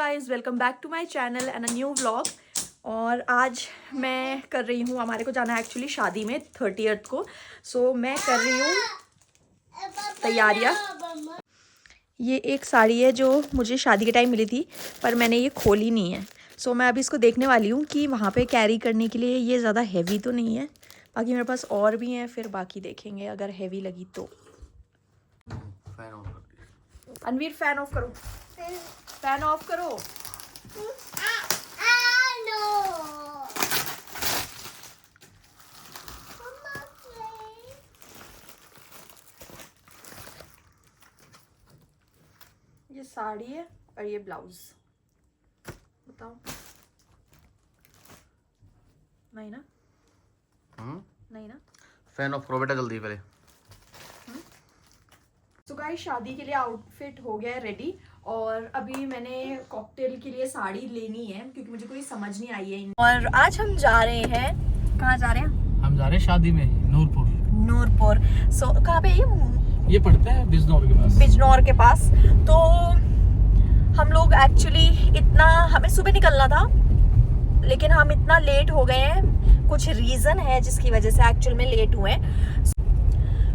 Guys, welcome back to my channel and a new vlog. और आज मैं कर रही हूँ, हमारे को जाना है एक्चुअली शादी में 30th को। सो मैं कर रही हूँ तैयारियाँ। ये एक साड़ी है जो मुझे शादी के टाइम मिली थी, पर मैंने ये खोली नहीं है। सो मैं अभी इसको देखने वाली हूँ कि वहाँ पे कैरी करने के लिए ये ज़्यादा हैवी तो नहीं है। बाकी मेरे पास और भी हैं, फिर बाकी देखेंगे अगर हैवी लगी तो। अनवीर फैन ऑफ करो, फैन ऑफ करो। ये साड़ी है और ये ब्लाउज। बताओ, नहीं ना? नहीं ना? फैन ऑफ करो बेटा जल्दी पहले। तो गाइस, शादी के लिए आउटफिट हो गया है रेडी। और अभी मैंने कॉकटेल के लिए साड़ी लेनी है क्योंकि मुझे कोई समझ नहीं आई है। और आज हम जा रहे हैं, कहाँ जा रहे हैं? हम जा रहे हैं शादी में नूरपुर। नूरपुर। सो कहाँ पे ये पड़ता है बिजनौर के पास। बिजनौर के पास। तो हम लोग एक्चुअली हमें सुबह निकलना था, लेकिन हम इतना लेट हो गए हैं। कुछ रीज़न है जिसकी वजह से एक्चुअल में लेट हुए हैं।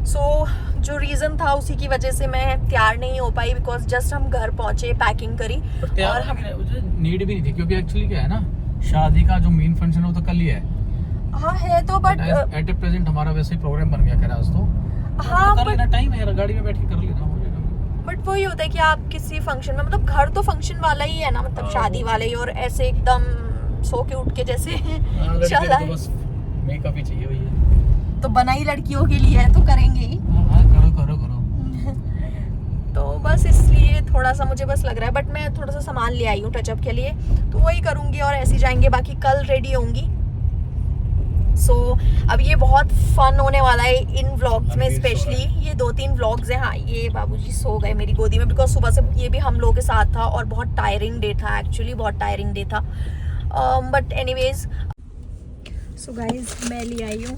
सो जो रीज़न था उसी की वजह से मैं तैयार नहीं हो पाई, बिकॉज जस्ट हम घर पहुंचे, पैकिंग करी और हम नीड भी नहीं थी क्योंकि एक्चुअली क्या है ना, शादी का जो मेन फंक्शन है वो तो कल ही है। हाँ है तो, बट एट ए प्रेजेंट हमारा वैसे ही प्रोग्राम बन गया आज तो। हाँ कर लेना, टाइम है, गाड़ी में बैठ के कर लेना हो जाएगा। बट वही होता है कि आप किसी फंक्शन में, मतलब घर तो फंक्शन वाला ही है ना, मतलब शादी वाला ही, और ऐसे एकदम सो के उठ के जैसे चला है। बस मेकअप ही चाहिए भैया, तो बना ही लड़कियों के लिए है तो करेंगे ही। करो तो बस इसलिए थोड़ा सा मुझे बस लग रहा है, बट मैं थोड़ा सा सामान ले आई हूँ टचअप के लिए, तो वही करूँगी और ऐसे जाएंगे। बाकी कल रेडी होंगी। सो अब ये बहुत फन होने वाला है इन व्लॉग्स में, स्पेशली ये 2-3 व्लॉग्स हैं। हाँ, ये बाबूजी सो गए मेरी गोदी में, बिकॉज सुबह से ये भी हम लोगों के साथ था और बहुत टायरिंग डे था, एक्चुअली बहुत टायरिंग डे था। बट एनीवेज, सो गाइज मैं ले आई हूँ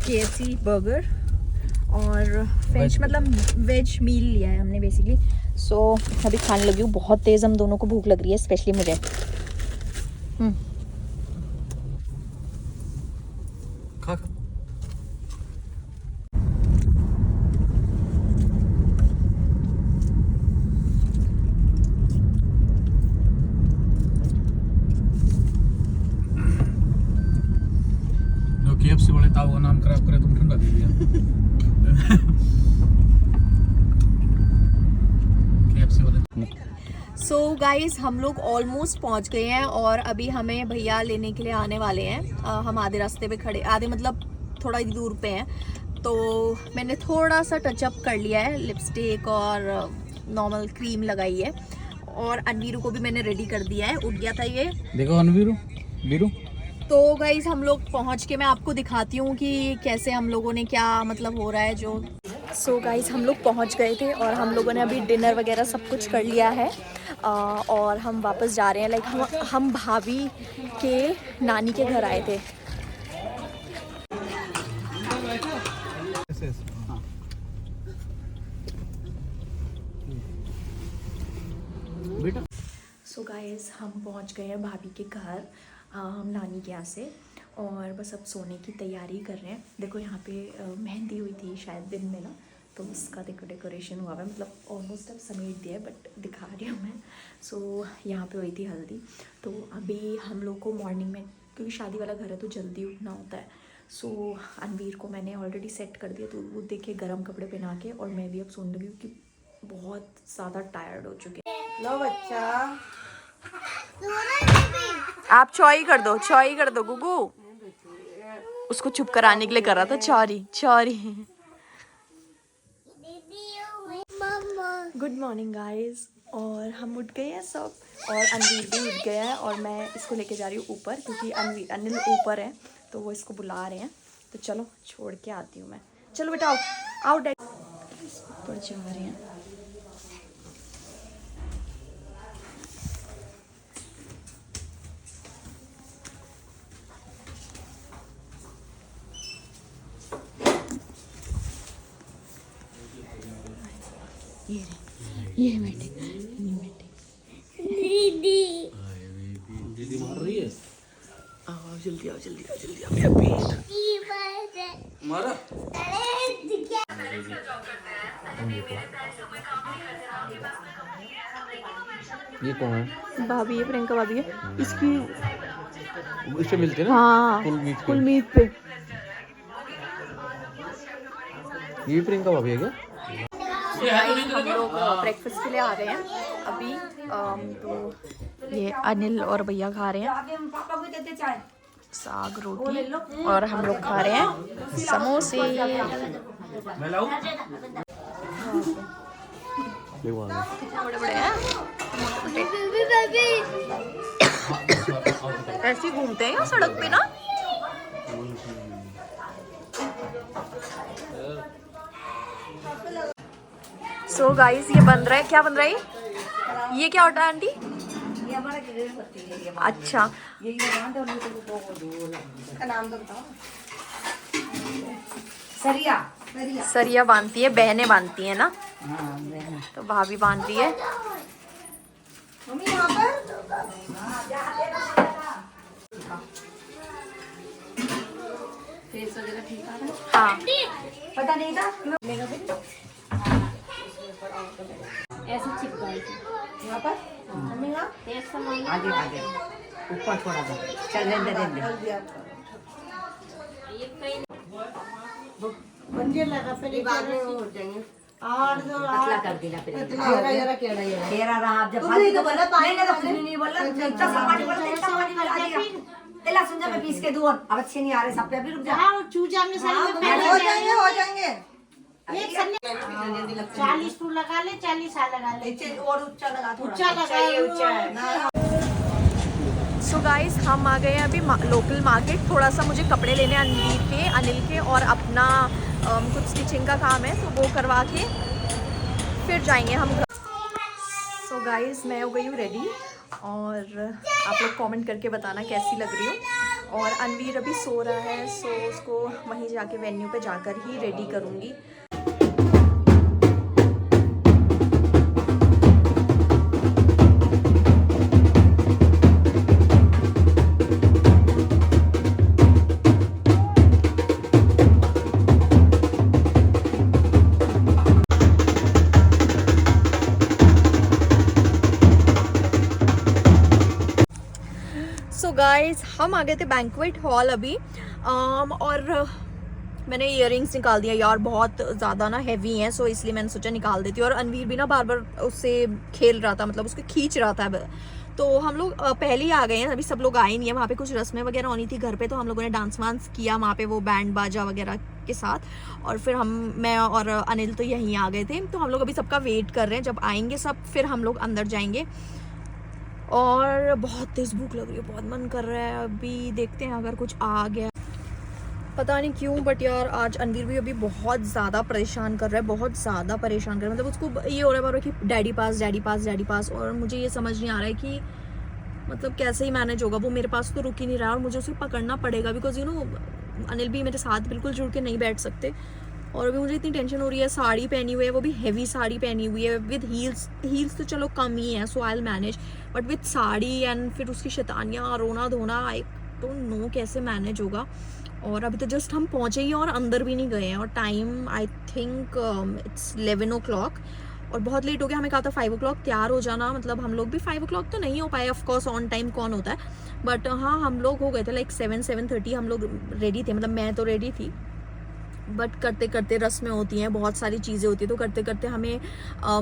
KFC बर्गर और फ्रेंच, मतलब वेज मील लिया है हमने बेसिकली। सो अभी खाने लगी हूँ। बहुत तेज़ हम दोनों को भूख लग रही है, स्पेशली मुझे। KFC वाले ताऊ का नाम खराब करे तुम ठंडा दे दिया। KFC वाले। सो गाइस, हम लोग ऑलमोस्ट पहुंच गए हैं और अभी हमें भैया लेने के लिए आने वाले हैं। हम आधे रास्ते पे खड़े, आधे मतलब थोड़ा ही दूर पे हैं। तो मैंने थोड़ा सा टचअप कर लिया है, लिपस्टिक और नॉर्मल क्रीम लगाई है। और अनवीरू को भी मैंने रेडी कर दिया है, उठ गया था ये। देखो अनवीरू वीरू। तो गाइस, हम लोग पहुंच के मैं आपको दिखाती हूँ कि कैसे हम लोगों ने क्या मतलब हो रहा है जो। सो गाइस, हम लोग पहुंच गए थे और हम लोगों ने अभी डिनर वगैरह सब कुछ कर लिया है। और हम वापस जा रहे हैं। लाइक हम भाभी के नानी के घर आए थे। सो गाइस, हम पहुंच गए हैं भाभी के घर, हम नानी के यहाँ से, और बस अब सोने की तैयारी कर रहे हैं। देखो यहाँ पे मेहंदी हुई थी शायद दिन में ना, तो उसका देखो डेकोरेशन हुआ है, मतलब ऑलमोस्ट अब समेट दिया है, बट दिखा रही हूँ मैं। सो यहाँ पे हुई थी हल्दी। तो अभी हम लोग को मॉर्निंग में, क्योंकि शादी वाला घर है तो जल्दी उठना होता है। सो अनवीर को मैंने ऑलरेडी सेट कर दिया, तो वो देखे गर्म कपड़े पहना के, और मैं भी अब सोने लगी क्योंकि बहुत ज़्यादा टायर्ड हो चुके हैं। लो बच्चा, आप चौई कर दो गुगू। उसको चुप कराने के लिए कर रहा था, चौरी। Good morning guys. और हम उठ गए हैं सब, और अनवीर भी उठ गया है, और मैं इसको लेके जा रही हूँ ऊपर क्योंकि अनिल ऊपर है, तो वो इसको बुला रहे हैं। तो चलो छोड़ के आती हूँ मैं। चलो बेटा आओ डैडी। ऊपर जा रहे हैं। ये बैठे। जल्दी आओ जल्दी आओ जल्दी आओ मेरा पेट मारा। ये कौन है? भाभी है, प्रियंका भाभी है। इसकी इससे मिलते हैं ना? हाँ कुल मीट पे। ये प्रियंका भाभी है क्या? हम लोग ब्रेकफास्ट के लिए आ रहे हैं अभी। तो ये अनिल और भैया खा रहे हैं साग रोटी और हम लोग खा रहे हैं समोसे। बड़े बड़े हैं, ऐसे घूमते हैं सड़क पे ना। सो गाइस ये बन रहा है, क्या बन रहा है ये क्या होता है आंटी? ये हमारा ग्रिल होती है ये। अच्छा ये बांध और इसका नाम तो बताओ। सरिया सरिया बांधती है, बहनें बांधती है ना। हाँ बहन। तो भाभी बांध रही है। मम्मी यहाँ पर फेस वगैरह ठीक आ रहा है? हाँ पता नहीं था ऐसे चिपका यहाँ पर। मम्मी यहाँ आगे आगे ऊपर थोड़ा सा चल रहने बंजे लगा फिर बाद में वो हो जाएंगे। और जो पतला कर देना फिर जरा केड़ा ये तेरा रहा आप जब तुमने तो बोला पानी नहीं कुछ नहीं बोला इतना सा पानी बोला इतना पानी मिला दिया तेला सुन जा मैं पीस के दूं अब अच्छे नहीं आ रहे सब पे अभी रुक जा। हाँ चूजा में सारे में पहले हो जाएंगे एक सन्ने 40 तू लगा ले 40 आ लगा ले और ऊंचा लगा थोड़ा ऊंचा लगा ये ऊंचा है। सो गाइस हम आ गए हैं अभी लोकल मार्केट। थोड़ा सा मुझे कपड़े लेने अनिल के और अपना कुछ स्टिचिंग का काम है तो वो करवा के फिर जाएंगे हम घर। सो गाइस मैं हो गई हूँ रेडी और आप लोग कमेंट करके बताना कैसी लग रही हो। और अनवीर अभी सो रहा है, सो उसको वहीं जाके वेन्यू पे जाकर ही रेडी करूँगी। सो गाइस हम आ गए थे बैंक्वेट हॉल अभी और मैंने इयररिंग्स निकाल दिया यार, बहुत ज़्यादा ना हैवी हैं, सो इसलिए मैंने सोचा निकाल देती हूँ। और अनवीर भी ना बार बार उससे खेल रहा था, मतलब उसको खींच रहा था। तो हम लोग पहले ही आ गए हैं, अभी सब लोग आए नहीं है। वहाँ पे कुछ रस्में वगैरह होनी थी घर पे, तो हम लोगों ने डांस वांस किया वहाँ पे वो बैंड बाजा वगैरह के साथ। और फिर मैं और अनिल तो यहीं आ गए थे, तो हम लोग अभी सबका वेट कर रहे हैं। जब आएंगे सब फिर हम लोग अंदर जाएंगे। और बहुत तेज़ भूख लग रही है, बहुत मन कर रहा है। अभी देखते हैं अगर कुछ आ गया, पता नहीं क्यों, बट यार आज अनवीर भी अभी बहुत ज़्यादा परेशान कर रहा है, बहुत ज़्यादा परेशान कर रहा है। मतलब उसको ये हो रहा है कि डैडी पास डैडी पास डैडी पास, और मुझे ये समझ नहीं आ रहा है कि मतलब कैसे ही मैनेज होगा। वो मेरे पास तो रुक ही नहीं रहा और मुझे उसे पकड़ना पड़ेगा, बिकॉज यू नो अनिल भी मेरे साथ बिल्कुल जुड़ के नहीं बैठ सकते। और अभी मुझे इतनी टेंशन हो रही है। साड़ी पहनी हुई है, वो भी हैवी साड़ी पहनी हुई है विद हील्स तो चलो कम ही है, so I will manage, but with sari and फिर उसकी शैतानियाँ, रोना धोना, आई डोंट नो कैसे मैनेज होगा। और अभी तो जस्ट हम पहुँचे ही और अंदर भी नहीं गए हैं, और time I think it's 11 o'clock और बहुत लेट हो गया। हमें कहा था 5 o'clock तैयार हो जाना, मतलब हम लोग भी 5 o'clock तो नहीं हो पाए, ऑफ कोर्स ऑन टाइम कौन होता है, बट हाँ हम लोग हो गए थे लाइक 7-7:30 हम लोग रेडी थे, मतलब मैं तो रेडी थी। बट करते करते रस्में होती हैं, बहुत सारी चीज़ें होती हैं, तो करते करते हमें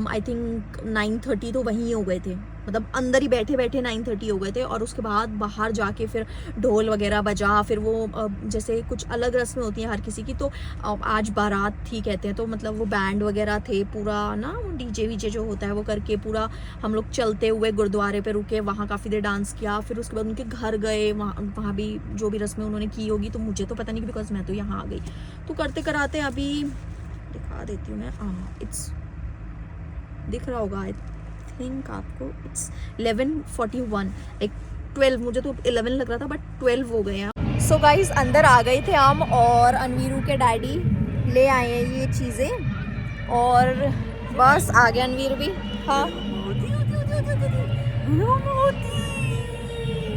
आई थिंक 9:30 तो वहीं हो गए थे, मतलब अंदर ही बैठे बैठे 9:30 हो गए थे। और उसके बाद बाहर जाके फिर ढोल वगैरह बजा, फिर वो जैसे कुछ अलग रस्में होती हैं हर किसी की, तो आज बारात थी कहते हैं, तो मतलब वो बैंड वगैरह थे पूरा ना, डीजे वीजे जो होता है वो करके पूरा हम लोग चलते हुए गुरुद्वारे पे रुके, वहाँ काफ़ी देर डांस किया। फिर उसके बाद उनके घर गए, वहाँ भी जो भी रस्में उन्होंने की होगी, तो मुझे तो पता नहीं बिकॉज मैं तो यहाँ आ गई। तो करते कराते अभी दिखा देती हूँ मैं, इट्स दिख रहा होगा आई थिंक आपको, इट्स 11:41 लाइक 12, मुझे तो 11 लग रहा था बट 12 हो गए हैं। सो गाइस अंदर आ गए थे हम, और अनवीरू के डैडी ले आए हैं ये चीज़ें, और बस आ गया अनवीर भी। हाँ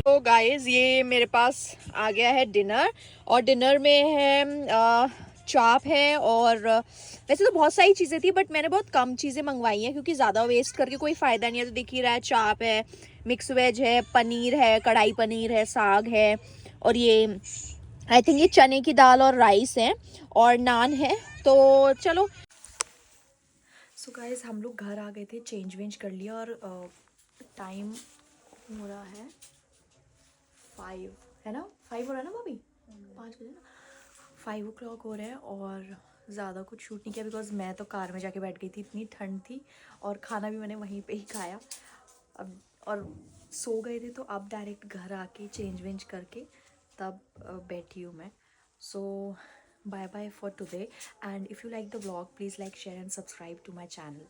तो गाइस ये मेरे पास आ गया है डिनर, और डिनर में है चाप है, और वैसे तो बहुत सारी चीज़ें थी बट मैंने बहुत कम चीज़ें मंगवाई हैं क्योंकि ज़्यादा वेस्ट करके कोई फ़ायदा नहीं है। तो दिख ही रहा है, चाप है, मिक्स वेज है, पनीर है, कढ़ाई पनीर है, साग है, और ये आई थिंक ये चने की दाल और राइस है, और नान है। तो चलो। सो गाइस हम लोग घर आ गए थे, चेंज वेंज कर लिया, और टाइम हो रहा है 5, है ना? 5 हो रहा है ना भाभी? 5 बजे ना, 5 o'clock हो रहा है, और ज़्यादा कुछ शूट नहीं किया बिकॉज मैं तो कार में जाके बैठ गई थी, इतनी ठंड थी, और खाना भी मैंने वहीं पे ही खाया। अब और सो गए थे, तो अब डायरेक्ट घर आके चेंज वेंज करके तब बैठी हूँ मैं। So bye bye for today, and if you like the vlog please like, share and subscribe to my channel.